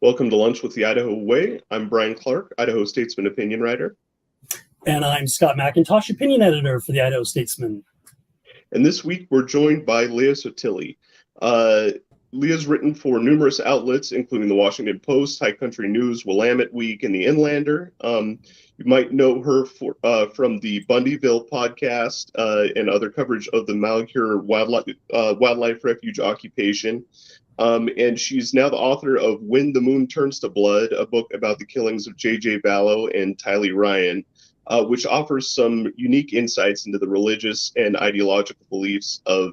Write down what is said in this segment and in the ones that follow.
Welcome to Lunch with the Idaho Way. I'm Bryan Clark, Idaho Statesman opinion writer. And I'm Scott McIntosh, opinion editor for the Idaho Statesman. And this week we're joined by Leah Sottile. Leah's written for numerous outlets, including the Washington Post, High Country News, Willamette Week, and the Inlander. You might know her from the Bundyville podcast and other coverage of the Malheur wildlife refuge occupation. And she's now the author of When the Moon Turns to Blood, a book about the killings of J.J. Vallow and Tylee Ryan, which offers some unique insights into the religious and ideological beliefs of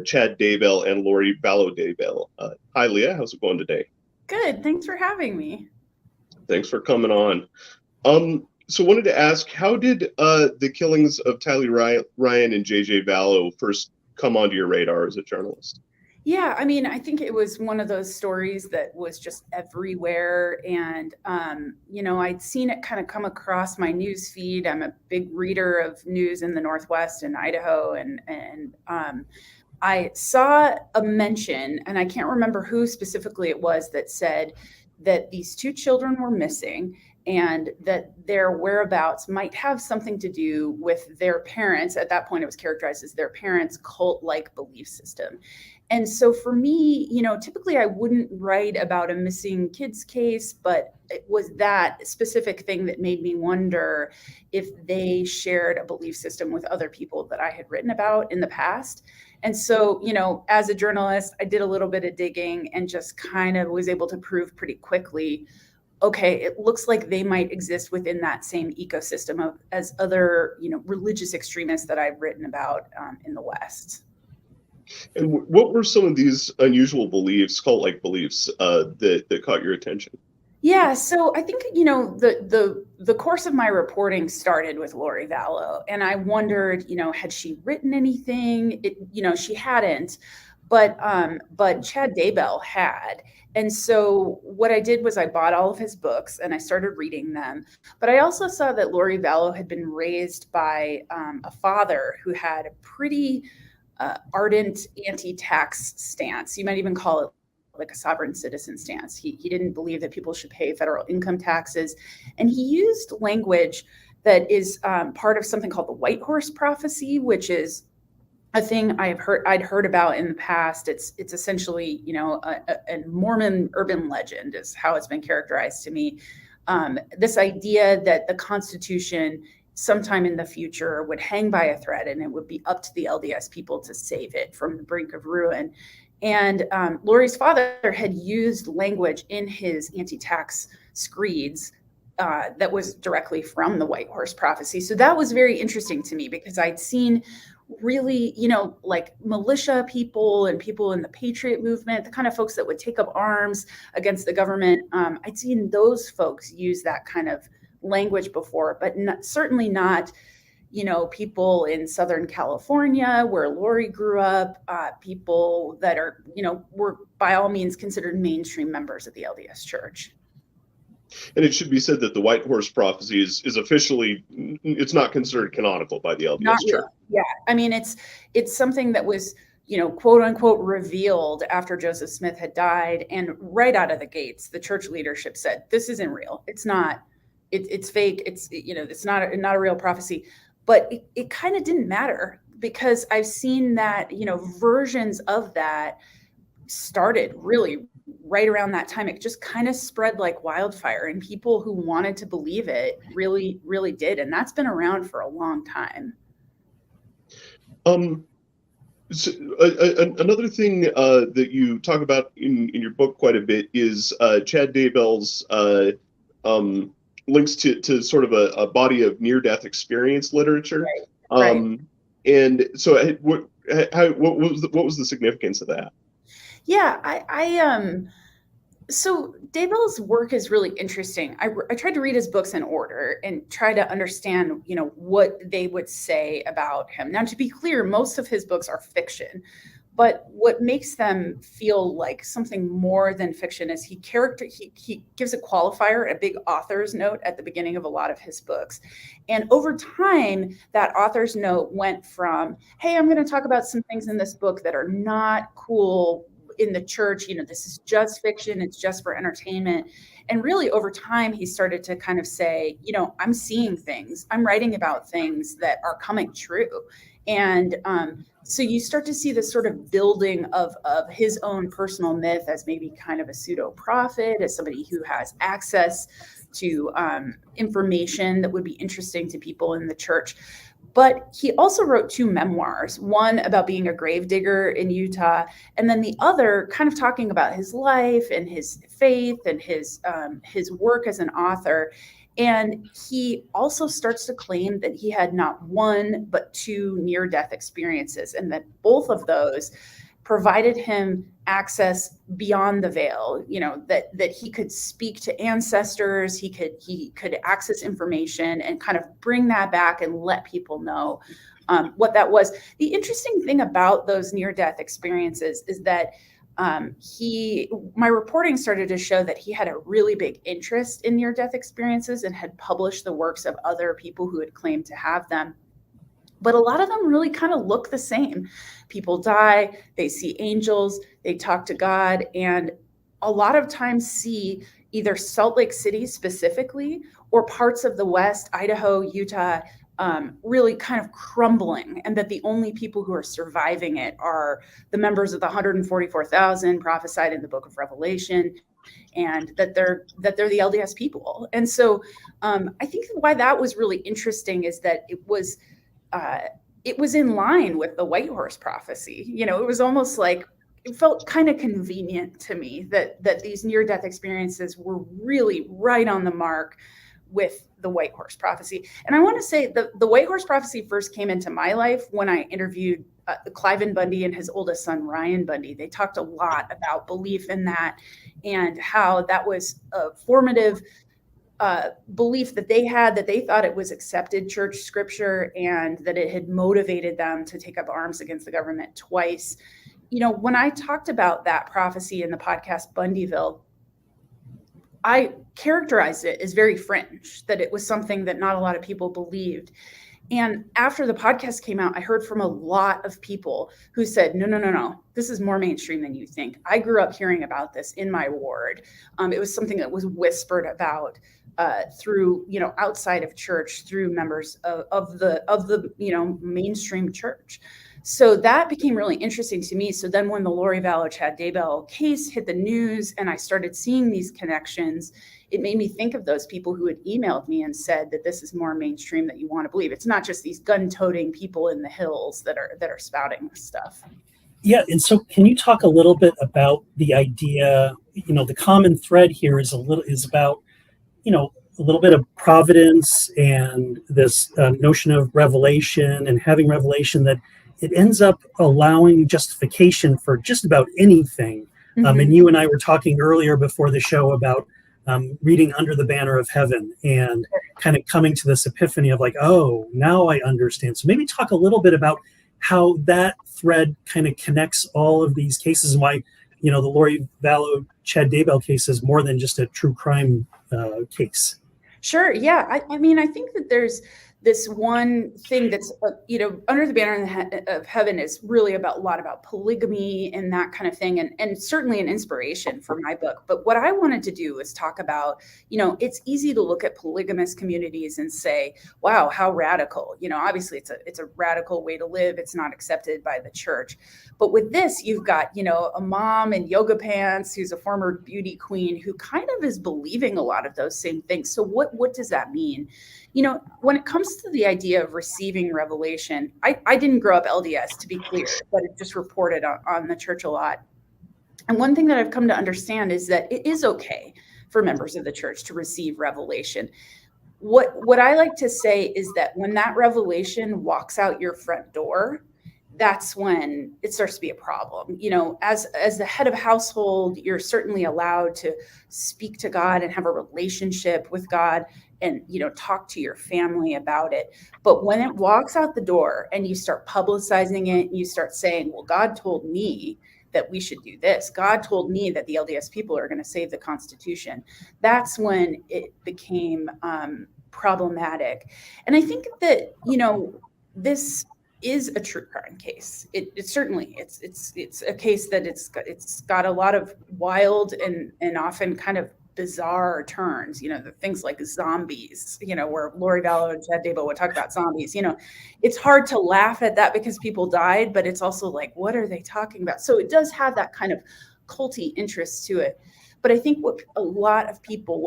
Chad Daybell and Lori Vallow Daybell. Hi, Leah. How's it going today? Good. Thanks for having me. Thanks for coming on. So wanted to ask, how did the killings of Tylee Ryan and J.J. Vallow first come onto your radar as a journalist? Yeah, I mean, I think it was one of those stories that was just everywhere. And, I'd seen it kind of come across my news feed. I'm a big reader of news in the Northwest and Idaho. And I saw a mention, and I can't remember who specifically it was, that said that these two children were missing and that their whereabouts might have something to do with their parents. At that point, it was characterized as their parents' cult-like belief system. And so for me, typically I wouldn't write about a missing kids case, but it was that specific thing that made me wonder if they shared a belief system with other people that I had written about in the past. And so, as a journalist, I did a little bit of digging and just kind of was able to prove pretty quickly, okay, it looks like they might exist within that same ecosystem as other, religious extremists that I've written about in the West. And what were some of these unusual beliefs, cult-like beliefs, that caught your attention? Yeah, so I think, the course of my reporting started with Lori Vallow, and I wondered, had she written anything? She hadn't, but Chad Daybell had. And so what I did was I bought all of his books and I started reading them. But I also saw that Lori Vallow had been raised by a father who had a pretty ardent anti-tax stance. You might even call it like a sovereign citizen stance. He didn't believe that people should pay federal income taxes. And he used language that is part of something called the White Horse Prophecy, which is a thing I'd heard about in the past. It's essentially, a Mormon urban legend is how it's been characterized to me. This idea that the Constitution sometime in the future would hang by a thread and it would be up to the LDS people to save it from the brink of ruin. And Lori's father had used language in his anti-tax screeds that was directly from the White Horse Prophecy. So that was very interesting to me because I'd seen really, like militia people and people in the Patriot movement, the kind of folks that would take up arms against the government. I'd seen those folks use that kind of language before, but certainly not, people in Southern California where Lori grew up, people that are, were by all means considered mainstream members of the LDS Church. And it should be said that the White Horse Prophecy is officially, it's not considered canonical by the LDS Church. Yeah, I mean, it's something that was, quote unquote, revealed after Joseph Smith had died. And right out of the gates, the church leadership said, this isn't real. It's not, it's fake. It's, it's not a real prophecy. But it kind of didn't matter because I've seen that, versions of that started really right around that time. It just kind of spread like wildfire, and people who wanted to believe it really, really did. And that's been around for a long time. So, another thing that you talk about in your book quite a bit is Chad Daybell's links to sort of a body of near-death experience literature. Right. And so what was the significance of that? Yeah, so Daybell's work is really interesting. I tried to read his books in order and try to understand, what they would say about him. Now, to be clear, most of his books are fiction, but what makes them feel like something more than fiction is he gives a qualifier, a big author's note at the beginning of a lot of his books. And over time, that author's note went from, hey, I'm going to talk about some things in this book that are not cool in the church, this is just fiction, it's just for entertainment. And really over time, he started to kind of say, I'm seeing things, I'm writing about things that are coming true. And so you start to see this sort of building of his own personal myth as maybe kind of a pseudo prophet, as somebody who has access to information that would be interesting to people in the church. But he also wrote 2 memoirs, one about being a gravedigger in Utah, and then the other kind of talking about his life and his faith and his work as an author. And he also starts to claim that he had not 1, but 2 near-death experiences, and that both of those provided him access beyond the veil, that he could speak to ancestors, he could access information and kind of bring that back and let people know what that was. The interesting thing about those near-death experiences is that my reporting started to show that he had a really big interest in near-death experiences and had published the works of other people who had claimed to have them. But a lot of them really kind of look the same. People die, they see angels, they talk to God, and a lot of times see either Salt Lake City specifically or parts of the West, Idaho, Utah, really kind of crumbling, and that the only people who are surviving it are the members of the 144,000 prophesied in the book of Revelation, and that they're the LDS people. And so I think why that was really interesting is that it was in line with the White Horse prophecy. It was almost like it felt kind of convenient to me that these near-death experiences were really right on the mark with the White Horse prophecy. And I want to say the White Horse prophecy first came into my life when I interviewed Cliven Bundy and his oldest son, Ryan Bundy. They talked a lot about belief in that and how that was a formative belief that they had, that they thought it was accepted church scripture and that it had motivated them to take up arms against the government twice. When I talked about that prophecy in the podcast Bundyville, I characterized it as very fringe, that it was something that not a lot of people believed. And after the podcast came out, I heard from a lot of people who said, no, this is more mainstream than you think. I grew up hearing about this in my ward. It was something that was whispered about through, outside of church, through members of the mainstream church. So that became really interesting to me. So then when the Lori Vallow Daybell case hit the news and I started seeing these connections, it made me think of those people who had emailed me and said that this is more mainstream that you want to believe. It's not just these gun-toting people in the hills that are spouting this stuff. Yeah, and so can you talk a little bit about the idea, the common thread here is about, a little bit of providence and this notion of revelation and having revelation, that it ends up allowing justification for just about anything. Mm-hmm. And you and I were talking earlier before the show about reading Under the Banner of Heaven and kind of coming to this epiphany of like, oh, now I understand. So maybe talk a little bit about how that thread kind of connects all of these cases and why, the Lori Vallow Daybell case is more than just a true crime case. Sure. Yeah. I mean, I think that there's this one thing that's, Under the Banner of Heaven is really a lot about polygamy and that kind of thing. And certainly an inspiration for my book. But what I wanted to do is talk about, it's easy to look at polygamous communities and say, wow, how radical. Obviously it's a radical way to live. It's not accepted by the church. But with this, you've got, a mom in yoga pants who's a former beauty queen who kind of is believing a lot of those same things. So what does that mean? When it comes to the idea of receiving revelation, I didn't grow up LDS, to be clear, but it just reported on the church a lot. And one thing that I've come to understand is that it is okay for members of the church to receive revelation. What I like to say is that when that revelation walks out your front door, that's when it starts to be a problem. As the head of household, you're certainly allowed to speak to God and have a relationship with God and, talk to your family about it. But when it walks out the door and you start publicizing it, you start saying, well, God told me that we should do this. God told me that the LDS people are going to save the Constitution. That's when it became problematic. And I think that, this is a true crime case. It certainly it's a case that it's got a lot of wild and often kind of bizarre turns, the things like zombies, where Lori Vallow and Chad Daybell would talk about zombies. It's hard to laugh at that because people died, but it's also like, what are they talking about? So it does have that kind of culty interest to it. But I think what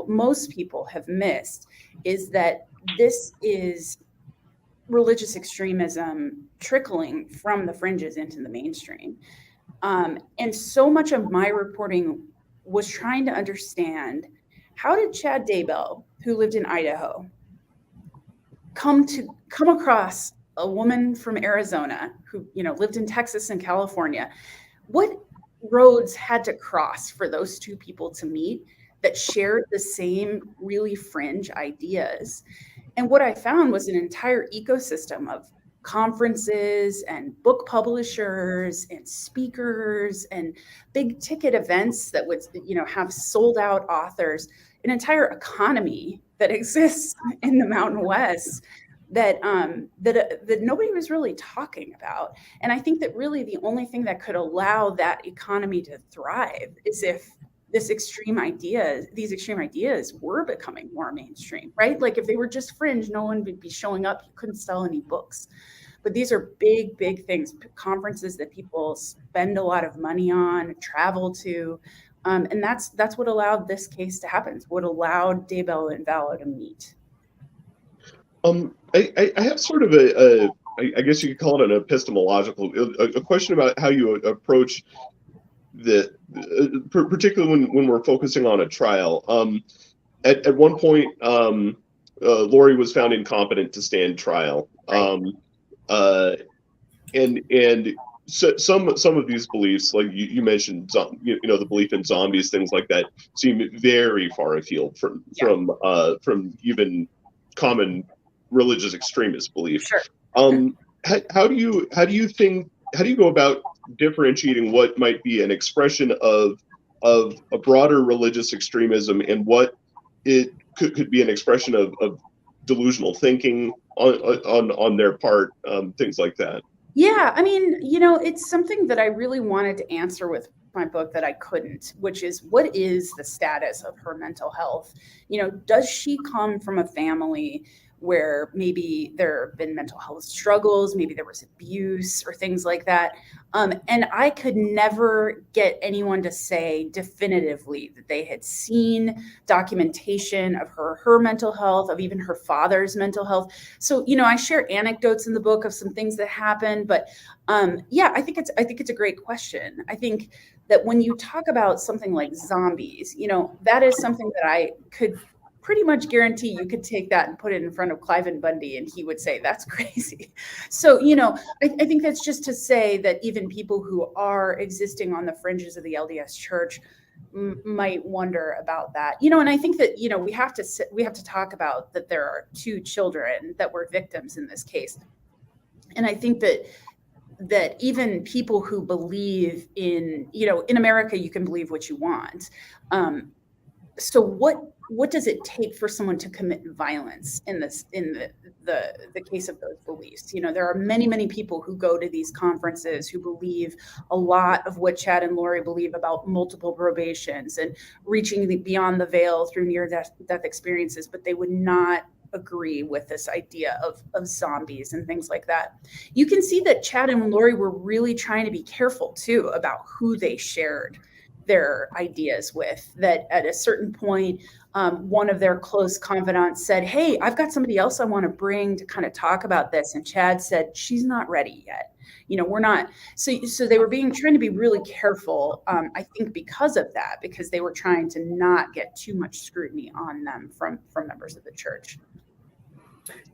most people have missed is that this is religious extremism trickling from the fringes into the mainstream. And so much of my reporting was trying to understand, how did Chad Daybell, who lived in Idaho, come across a woman from Arizona who, lived in Texas and California? What roads had to cross for those two people to meet that shared the same really fringe ideas? And what I found was an entire ecosystem of conferences and book publishers and speakers and big ticket events that would, have sold out authors, an entire economy that exists in the Mountain West that nobody was really talking about. And I think that really the only thing that could allow that economy to thrive is if these extreme ideas were becoming more mainstream, right? Like if they were just fringe, no one would be showing up. You couldn't sell any books. But these are big, big things, conferences that people spend a lot of money on, travel to. And that's what allowed this case to happen. It's what allowed Daybell and Vallow to meet. I have sort of I guess you could call it an epistemological, a question about how you approach particularly when we're focusing on a trial. At one point, Lori was found incompetent to stand trial. And so some of these beliefs, like you mentioned, the belief in zombies, things like that, seem very far afield from even common religious extremist belief. Sure. How do you go about differentiating what might be an expression of a broader religious extremism and what it could be an expression of delusional thinking on their part, things like that? Yeah, I mean, it's something that I really wanted to answer with my book that I couldn't, which is, what is the status of her mental health? Does she come from a family where maybe there have been mental health struggles, maybe there was abuse or things like that? And I could never get anyone to say definitively that they had seen documentation of her mental health, of even her father's mental health. So, I share anecdotes in the book of some things that happened, but I think it's a great question. I think that when you talk about something like zombies, that is something that I could pretty much guarantee you could take that and put it in front of Cliven Bundy and he would say, that's crazy. So, I think that's just to say that even people who are existing on the fringes of the LDS Church might wonder about that. And I think that, we have to talk about that there are two children that were victims in this case. And I think that even people who believe in America, you can believe what you want. So what does it take for someone to commit violence in the case of those beliefs? There are many, many people who go to these conferences who believe a lot of what Chad and Lori believe about multiple probations and reaching beyond the veil through near-death experiences, but they would not agree with this idea of zombies and things like that. You can see that Chad and Lori were really trying to be careful too about who they shared their ideas with. That at a certain point, one of their close confidants said, "Hey, I've got somebody else I want to bring to kind of talk about this." And Chad said, "She's not ready yet. We're not." So they were trying to be really careful. I think because of that, because they were trying to not get too much scrutiny on them from members of the church.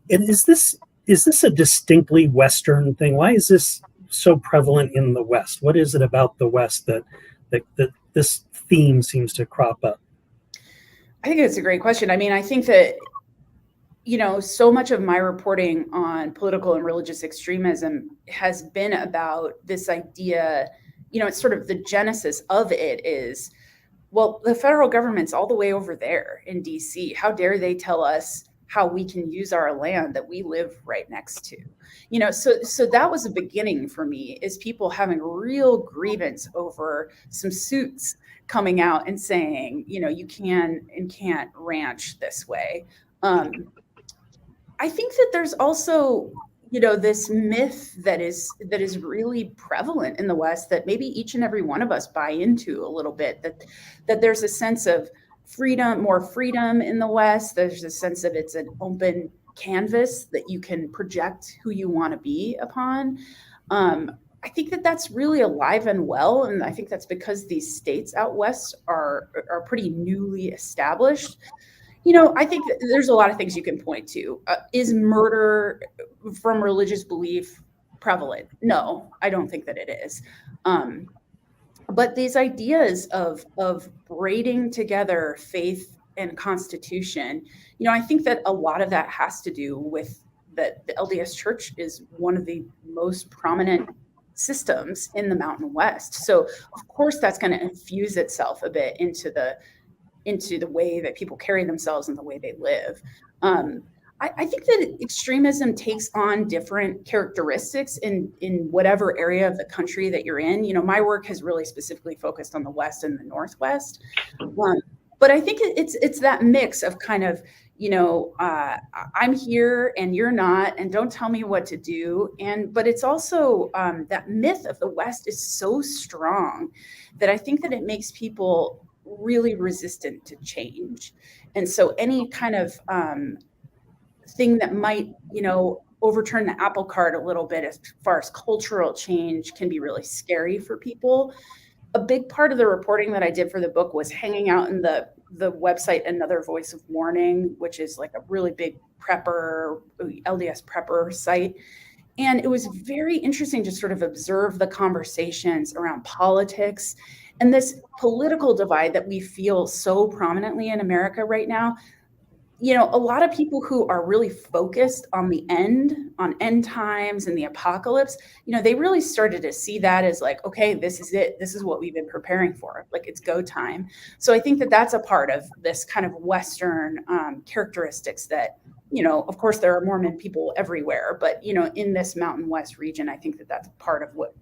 And is this a distinctly Western thing? Why is this so prevalent in the West? What is it about the West that this theme seems to crop up? I think it's a great question. I mean, I think that, so much of my reporting on political and religious extremism has been about this idea, it's sort of the genesis of it is, well, the federal government's all the way over there in DC. How dare they tell us how we can use our land that we live right next to. So that was a beginning for me, is people having real grievance over some suits coming out and saying, you can and can't ranch this way. I think that there's also, this myth that is really prevalent in the West, that maybe each and every one of us buy into a little bit, that there's a sense of more freedom in the West. There's a sense of it's an open canvas that you can project who you want to be upon. I think that that's really alive and well, and I think that's because these states out West are pretty newly established. I think that there's a lot of things you can point to. Is murder from religious belief prevalent? No, I don't think that it is. But these ideas of braiding together faith and constitution, I think that a lot of that has to do with that the LDS Church is one of the most prominent systems in the Mountain West. So of course that's going to infuse itself a bit into the way that people carry themselves and the way they live. I think that extremism takes on different characteristics in whatever area of the country that you're in. My work has really specifically focused on the West and the Northwest. But I think it's that mix of kind of, I'm here and you're not, and don't tell me what to do. But it's also that myth of the West is so strong that I think that it makes people really resistant to change. And so any kind of thing that might, overturn the apple cart a little bit as far as cultural change can be really scary for people. A big part of the reporting that I did for the book was hanging out in the website Another Voice of Warning, which is like a really big LDS prepper site. And it was very interesting to sort of observe the conversations around politics and this political divide that we feel so prominently in America right now. A lot of people who are really focused on end times and the apocalypse, they really started to see that as like, okay, this is it. This is what we've been preparing for. Like, it's go time. So I think that that's a part of this kind of Western characteristics that, of course, there are Mormon people everywhere, but, in this Mountain West region, I think that that's part of what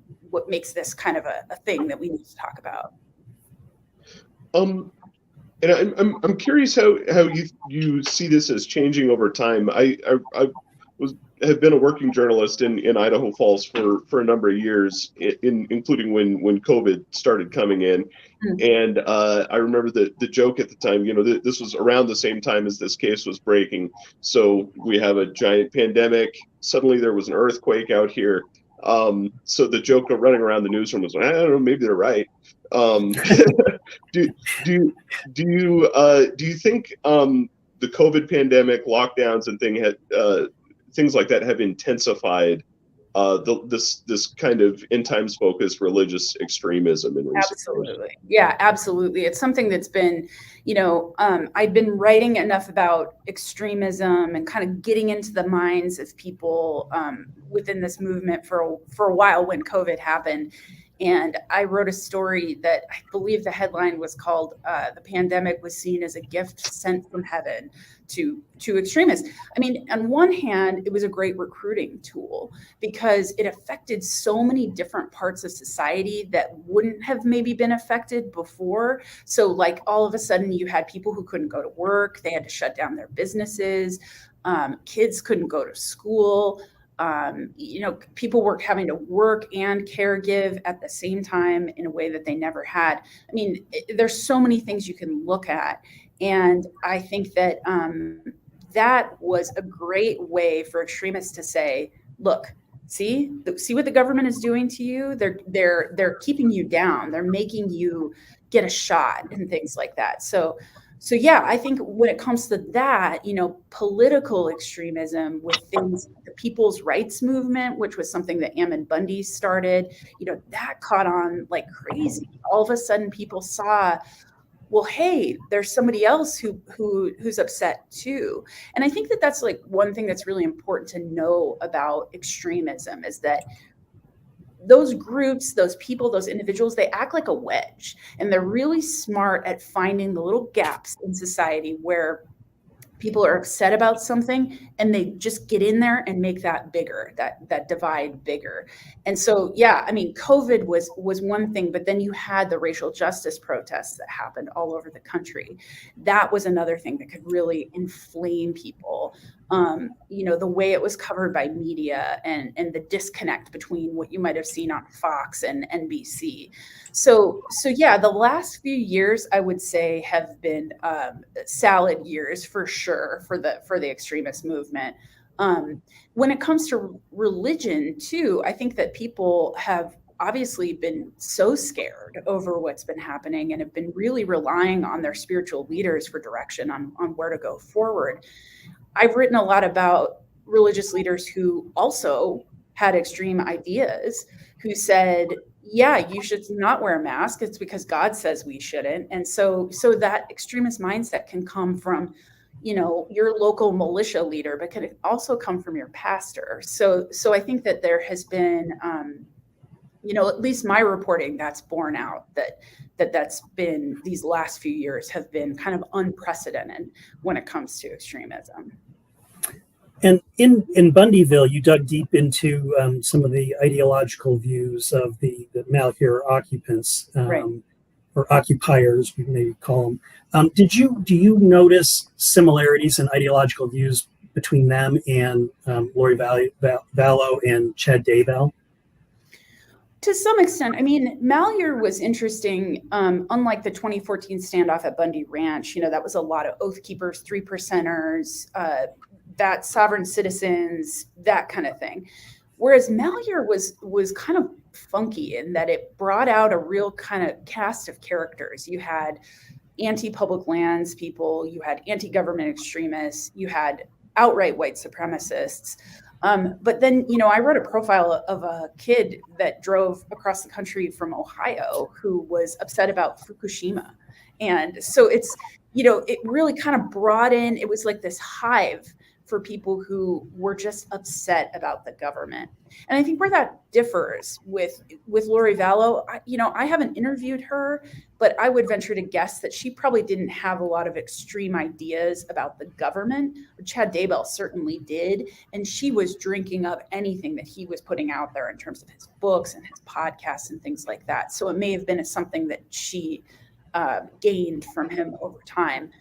makes this kind of a thing that we need to talk about. And I'm curious how you see this as changing over time. I have been a working journalist in Idaho Falls for a number of years, including when COVID started coming in. And I remember the joke at the time. This was around the same time as this case was breaking. So we have a giant pandemic. Suddenly there was an earthquake out here. So the joke of running around the newsroom was, I don't know, maybe they're right. Do you think the COVID pandemic, lockdowns, and things like that have intensified this kind of end times focused religious extremism in recent Absolutely. years? Yeah, absolutely. It's something that's been, I've been writing enough about extremism and kind of getting into the minds of people within this movement for a while when COVID happened. And I wrote a story that I believe the headline was called "The Pandemic Was Seen as a Gift Sent from Heaven to Extremists." I mean, on one hand, it was a great recruiting tool because it affected so many different parts of society that wouldn't have maybe been affected before. So like all of a sudden you had people who couldn't go to work. They had to shut down their businesses. Kids couldn't go to school. People were having to work and caregive at the same time in a way that they never had. I mean, there's so many things you can look at. And I think that that was a great way for extremists to say, look, see what the government is doing to you. They're keeping you down. They're making you get a shot and things like that. So yeah, I think when it comes to that, political extremism with things, the People's Rights Movement, which was something that Ammon Bundy started, that caught on like crazy. All of a sudden people saw, well, hey, there's somebody else who's upset too. And I think that that's like one thing that's really important to know about extremism is that those groups, those people, those individuals, they act like a wedge, and they're really smart at finding the little gaps in society where people are upset about something and they just get in there and make that bigger, that divide bigger. And so, yeah, I mean, COVID was one thing, but then you had the racial justice protests that happened all over the country. That was another thing that could really inflame people. The way it was covered by media and the disconnect between what you might have seen on Fox and NBC. So yeah, the last few years I would say have been salad years for sure for the extremist movement. When it comes to religion too, I think that people have obviously been so scared over what's been happening and have been really relying on their spiritual leaders for direction on where to go forward. I've written a lot about religious leaders who also had extreme ideas, who said, yeah, you should not wear a mask. It's because God says we shouldn't. And so that extremist mindset can come from, your local militia leader, but can also come from your pastor. So I think that there has been, at least my reporting that's borne out that's been, these last few years have been kind of unprecedented when it comes to extremism. And in Bundyville, you dug deep into some of the ideological views of the Malheur occupants, right, or occupiers, we maybe call them. Do you notice similarities in ideological views between them and Lori Vallow and Chad Daybell? To some extent. I mean, Malheur was interesting. Unlike the 2014 standoff at Bundy Ranch, that was a lot of Oath Keepers, 3%ers, that sovereign citizens, that kind of thing. Whereas Malheur was kind of funky in that it brought out a real kind of cast of characters. You had anti-public lands people, you had anti-government extremists, you had outright white supremacists. But then, I wrote a profile of a kid that drove across the country from Ohio who was upset about Fukushima. And so it's, it really kind of brought in, it was like this hive for people who were just upset about the government. And I think where that differs with Lori Vallow, I haven't interviewed her, but I would venture to guess that she probably didn't have a lot of extreme ideas about the government. Chad Daybell certainly did. And she was drinking up anything that he was putting out there in terms of his books and his podcasts and things like that. So it may have been something that she gained from him over time.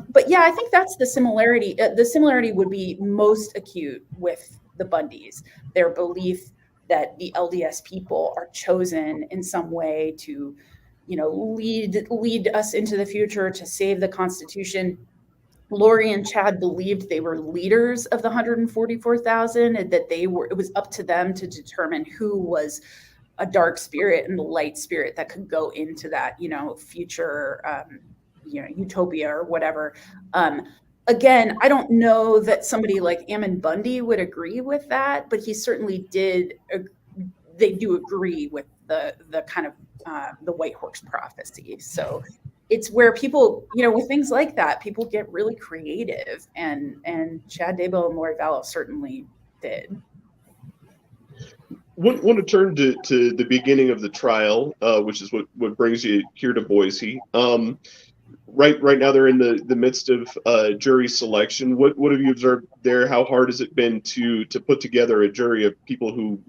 But yeah, I think that's the similarity. The similarity would be most acute with the Bundys, their belief that the LDS people are chosen in some way to, lead us into the future, to save the Constitution. Lori and Chad believed they were leaders of the 144,000 and that it was up to them to determine who was a dark spirit and the light spirit that could go into that, future utopia or whatever. Again, I don't know that somebody like Ammon Bundy would agree with that, but he certainly did. They do agree with the kind of the white horse prophecy. So it's where people, with things like that, people get really creative, and Chad Daybell and Lori Vallow certainly did. Want to turn to the beginning of the trial, which is what brings you here to Boise. Right now they're in the midst of jury selection. What have you observed there? How hard has it been to put together a jury of people who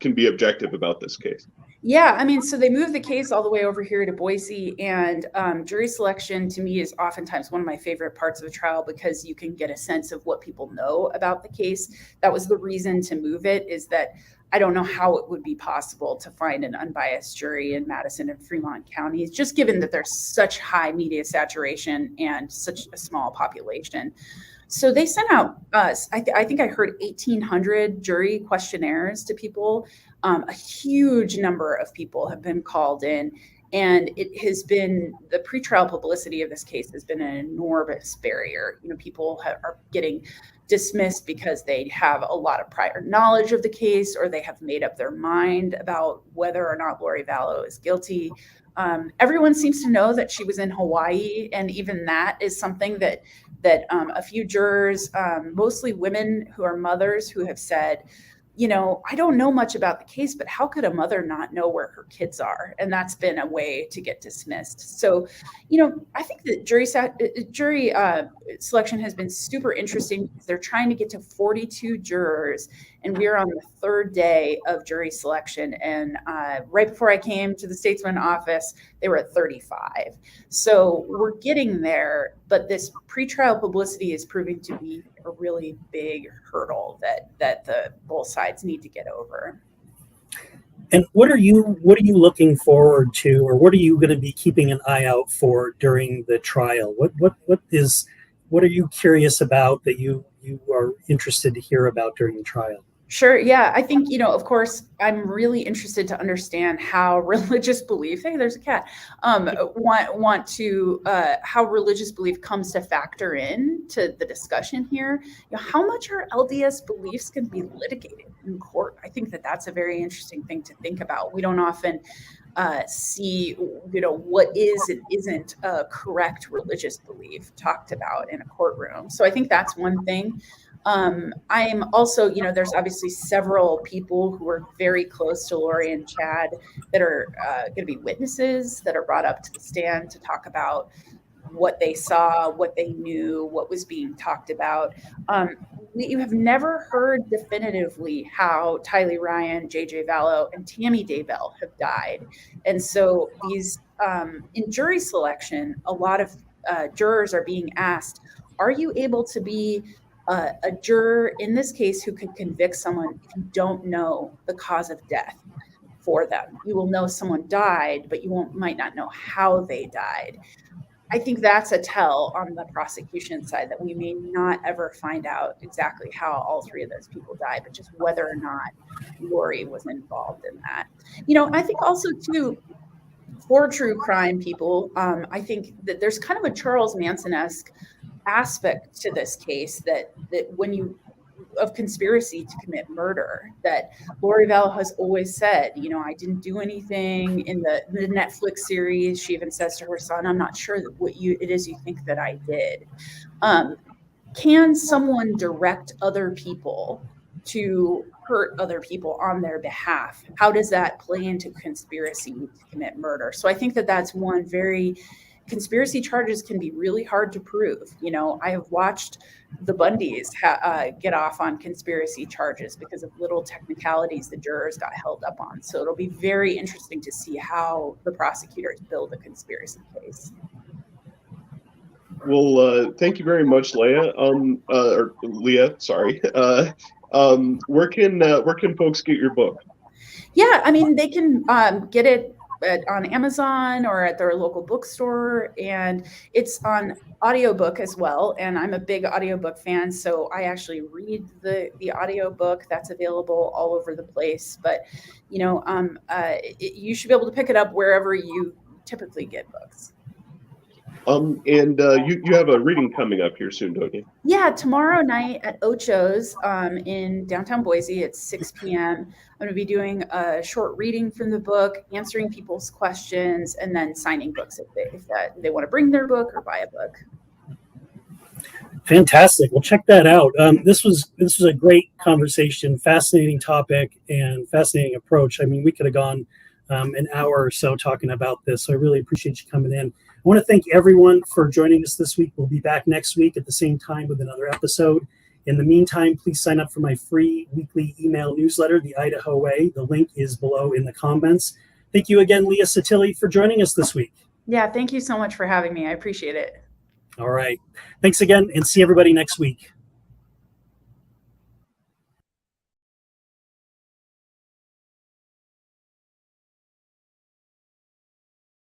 can be objective about this case? Yeah, I mean, so they moved the case all the way over here to Boise, and jury selection to me is oftentimes one of my favorite parts of a trial because you can get a sense of what people know about the case. That was the reason to move it, is that I don't know how it would be possible to find an unbiased jury in Madison and Fremont counties, just given that there's such high media saturation and such a small population. So they sent out, I think I heard 1,800 jury questionnaires to people. A huge number of people have been called in, and it has been, the pretrial publicity of this case has been an enormous barrier. People are getting dismissed because they have a lot of prior knowledge of the case, or they have made up their mind about whether or not Lori Vallow is guilty. Everyone seems to know that she was in Hawaii, and even that is something that a few jurors, mostly women who are mothers, who have said, I don't know much about the case, but how could a mother not know where her kids are? And that's been a way to get dismissed. So, I think that jury selection has been super interesting because they're trying to get to 42 jurors, and we're on the third day of jury selection. And right before I came to the Statesman office, they were at 35. So we're getting there, but this pretrial publicity is proving to be a really big hurdle that the both sides need to get over. And what are you looking forward to, or what are you going to be keeping an eye out for during the trial? What are you curious about that you are interested to hear about during the trial? Sure. Yeah. I think, of course, I'm really interested to understand how religious belief, hey, there's a cat, how religious belief comes to factor in to the discussion here. How much our LDS beliefs can be litigated in court? I think that's a very interesting thing to think about. We don't often see, what is and isn't a correct religious belief talked about in a courtroom. So I think that's one thing. I am also, there's obviously several people who are very close to Lori and Chad that are going to be witnesses that are brought up to the stand to talk about what they saw, what they knew, what was being talked about. You have never heard definitively how Tylee Ryan, JJ Vallow, and Tammy Daybell have died. And so these, in jury selection, a lot of jurors are being asked, are you able to be a juror in this case who could convict someone if you don't know the cause of death for them? You will know someone died, but you might not know how they died. I think that's a tell on the prosecution side that we may not ever find out exactly how all three of those people died, but just whether or not Lori was involved in that. I think also too, for true crime people, I think that there's kind of a Charles Manson-esque aspect to this case that of conspiracy to commit murder, that Lori Vallow has always said, I didn't do anything. In the Netflix series, she even says to her son, I'm not sure that it is you think that I did. Can someone direct other people to hurt other people on their behalf? How does that play into conspiracy to commit murder? So I think that's one very conspiracy charges can be really hard to prove. I have watched the Bundys get off on conspiracy charges because of little technicalities the jurors got held up on. So it'll be very interesting to see how the prosecutors build a conspiracy case. Well, thank you very much, Leah. Or Leah, sorry. Where can folks get your book? Yeah, they can get it on Amazon or at their local bookstore, and it's on audiobook as well. And I'm a big audiobook fan, so I actually read the audiobook that's available all over the place. But you should be able to pick it up wherever you typically get books. And you have a reading coming up here soon, don't you? Yeah, tomorrow night at Ocho's in downtown Boise at 6 p.m. I'm going to be doing a short reading from the book, answering people's questions, and then signing books if they want to bring their book or buy a book. Fantastic. Well, check that out. This was a great conversation, fascinating topic, and fascinating approach. We could have gone an hour or so talking about this. So I really appreciate you coming in. I want to thank everyone for joining us this week. We'll be back next week at the same time with another episode. In the meantime, please sign up for my free weekly email newsletter, The Idaho Way. The link is below in the comments. Thank you again, Leah Sottile, for joining us this week. Yeah, thank you so much for having me. I appreciate it. All right. Thanks again, and see everybody next week.